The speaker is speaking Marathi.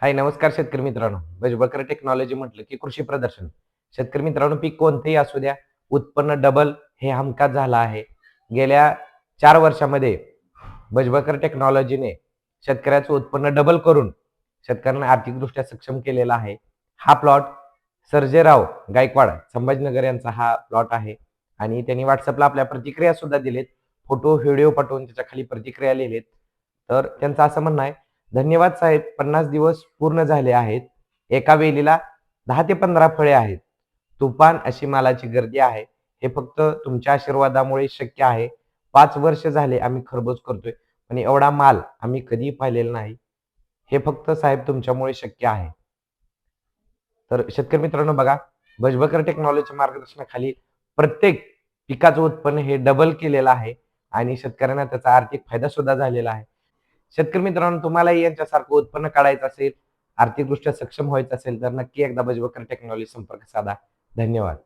हाय, नमस्कार शेतकरी मित्रांनो. बळकर टेक्नॉलॉजी म्हटलं की कृषी प्रदर्शन. शेतकरी मित्रांनो, पीक कोणतेही असू द्या, उत्पन्न डबल हे हमखास झालं आहे. गेल्या 4 वर्षामध्ये बळकर टेक्नॉलॉजीने शेतकऱ्याचं उत्पन्न डबल करून शेतकऱ्यांना आर्थिकदृष्ट्या सक्षम केलेला आहे. हा प्लॉट सर्जेराव गायकवाड संभाजीनगर यांचा हा प्लॉट आहे आणि त्यांनी WhatsAppला आपल्या प्रतिक्रिया सुद्धा दिलेत. फोटो, व्हिडिओ पाठवून त्याच्या खाली प्रतिक्रिया लिहिलेत. तर त्यांचं असं म्हणणं आहे, धन्यवाद साहेब, 50 दिवस पूर्ण झाले आहेत. एका वेलीला 10 ते 15 फळे आहेत. तुफान अशी मालाची गर्दी आहे. हे फक्त तुमच्या आशीर्वादामुळे शक्य आहे. 5 वर्ष झाले आम्ही खरबूज करतोय, पण एवढा माल आम्ही कधीही पाहिलेला नाही. हे फक्त साहेब तुमच्यामुळे शक्य आहे. तर शेतकरी मित्रांनो बघा, बळकर टेक्नॉलॉजीच्या मार्गदर्शनाखाली प्रत्येक पिकाचं उत्पन्न हे डबल केलेलं आहे आणि शेतकऱ्यांना त्याचा आर्थिक फायदा सुद्धा झालेला आहे. शेतकरी मित्रांनो, तुम्हालाही यांच्यासारखं उत्पन्न काढायचं असेल, आर्थिकदृष्ट्या सक्षम व्हायचं असेल, तर नक्की एकदा बळकर टेक्नॉलॉजी संपर्क साधा. धन्यवाद.